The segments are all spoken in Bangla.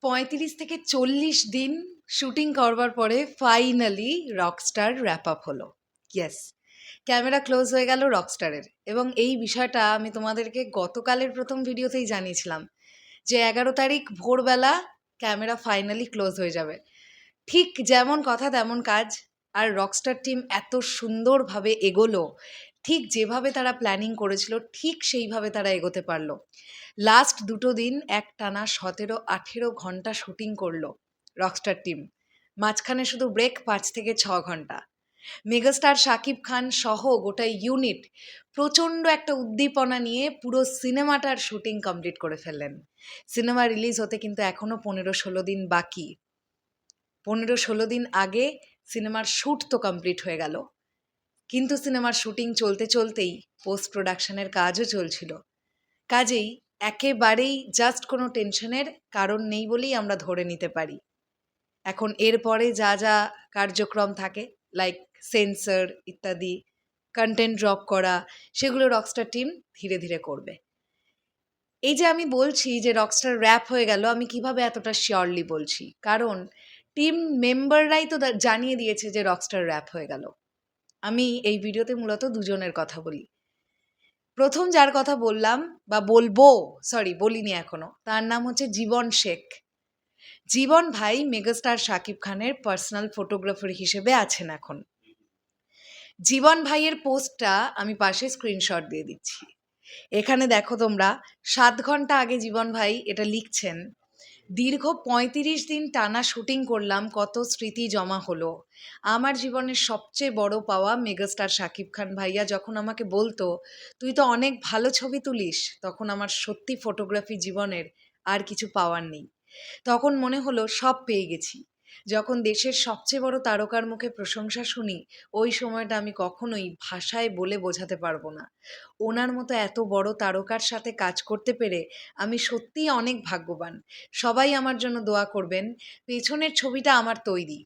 ৩৫ থেকে ৪০ দিন শুটিং করবার পরে ফাইনালি রকস্টার র্যাপ আপ হলো। ইয়েস, ক্যামেরা ক্লোজ হয়ে গেল রকস্টারের। এবং এই বিষয়টা আমি তোমাদেরকে গতকালের প্রথম ভিডিওতেই জানিয়েছিলাম যে ১১ তারিখ ভোরবেলা ক্যামেরা ফাইনালি ক্লোজ হয়ে যাবে। ঠিক যেমন কথা তেমন কাজ। আর রকস্টার টিম এত সুন্দরভাবে এগোলো, ঠিক যেভাবে তারা প্ল্যানিং করেছিল ঠিক সেইভাবে তারা এগোতে পারলো। লাস্ট দুটো দিন একটানা ১৭-১৮ ঘন্টা শুটিং করলো রকস্টার টিম। মাঝখানে শুধু ব্রেক ৫ থেকে ৬ ঘন্টা। মেগাস্টার শাকিব খান সহ গোটা ইউনিট প্রচণ্ড একটা উদ্দীপনা নিয়ে পুরো সিনেমাটার শুটিং কমপ্লিট করে ফেললেন। সিনেমা রিলিজ হতে কিন্তু এখনও ১৫-১৬ দিন বাকি। ১৫-১৬ দিন আগে সিনেমার শ্যুট তো কমপ্লিট হয়ে গেল, কিন্তু সিনেমার শুটিং চলতে চলতেই পোস্ট প্রোডাকশনের কাজও চলছিল। কাজেই একেবারেই জাস্ট কোনো টেনশনের কারণ নেই বলেই আমরা ধরে নিতে পারি। এখন এরপরে যা যা কার্যক্রম থাকে লাইক সেন্সর ইত্যাদি, কন্টেন্ট ড্রপ করা, সেগুলো রকস্টার টিম ধীরে ধীরে করবে। এই যে আমি বলছি যে রকস্টার র্যাপ হয়ে গেল, আমি কিভাবে এতটা শিওরলি বলছি, কারণ টিম মেম্বাররাই তো জানিয়ে দিয়েছে যে রকস্টার র্যাপ হয়ে গেল। আমি এই ভিডিওতে মূলত দুজনের কথা বলি। প্রথম যার কথা বললাম বা বলবো, বলিনি এখনো, তার নাম হচ্ছে জীবন শেখ। জীবন ভাই মেগাস্টার শাকিব খানের পার্সোনাল ফটোগ্রাফার হিসেবে আছেন এখন। জীবন ভাইয়ের পোস্টটা আমি পাশে স্ক্রিনশট দিয়ে দিচ্ছি। এখানে দেখো তোমরা, ৭ ঘন্টা আগে জীবন ভাই এটা লিখছেন, দীর্ঘ ৩৫ দিন টানা শুটিং করলাম, কত স্মৃতি জমা হলো। আমার জীবনের সবচেয়ে বড় পাওয়া মেগাস্টার শাকিব খান ভাইয়া যখন আমাকে বলতো তুই তো অনেক ভালো ছবি তুলিস, তখন আমার সত্যি ফটোগ্রাফি জীবনের আর কিছু পাওয়ার নেই। তখন মনে হলো সব পেয়ে গেছি। যখন দেশের সবচেয়ে বড় তারকার মুখে প্রশংসা শুনি, ওই সময়টা আমি কখনোই ভাষায় বলে বোঝাতে পারবো না। ওনার মতো এত বড় তারকার সাথে কাজ করতে পেরে আমি সত্যিই অনেক ভাগ্যবান। সবাই আমার জন্য দোয়া করবেন। পেছনের ছবিটা আমার তৈরি।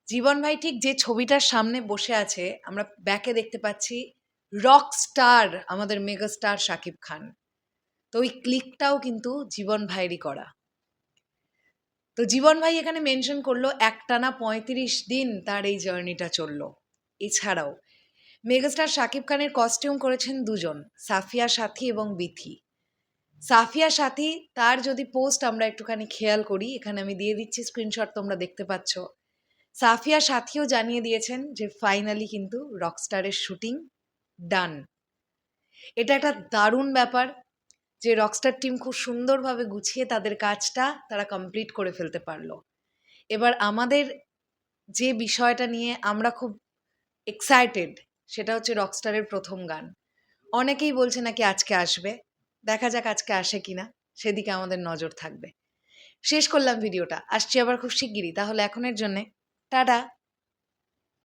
জীবন ভাই ঠিক যে ছবিটার সামনে বসে আছে, আমরা ব্যাকে দেখতে পাচ্ছি রক স্টার, আমাদের মেগাস্টার শাকিব খান। তো ওই ক্লিকটাও কিন্তু জীবন ভাইয়েরই করা। তো জীবন ভাই এখানে মেনশন করলো একটানা ৩৫ দিন তার এই জার্নিটা চললো। এছাড়াও মেগাস্টার শাকিব খানের কস্টিউম করেছেন দুজন, সাফিয়া সাথী এবং বিথি। সাফিয়া সাথী তার যদি পোস্ট আমরা একটুখানি খেয়াল করি, এখানে আমি দিয়ে দিচ্ছি স্ক্রিনশট, তোমরা দেখতে পাচ্ছ। সাফিয়া সাথীও জানিয়ে দিয়েছেন যে ফাইনালি কিন্তু রকস্টারের শুটিং ডান। এটা একটা দারুণ ব্যাপার যে রকস্টার টিম খুব সুন্দরভাবে গুছিয়ে তাদের কাজটা তারা কমপ্লিট করে ফেলতে পারলো। এবার আমাদের যে বিষয়টা নিয়ে আমরা খুব এক্সাইটেড, সেটা হচ্ছে রকস্টারের প্রথম গান। অনেকেই বলছে নাকি আজকে আসবে, দেখা যাক আজকে আসে কিনা, সেদিকে আমাদের নজর থাকবে। শেষ করলাম ভিডিওটা, আসছি আবার খুব শিগগিরই। তাহলে এখনের জন্যে টাটা।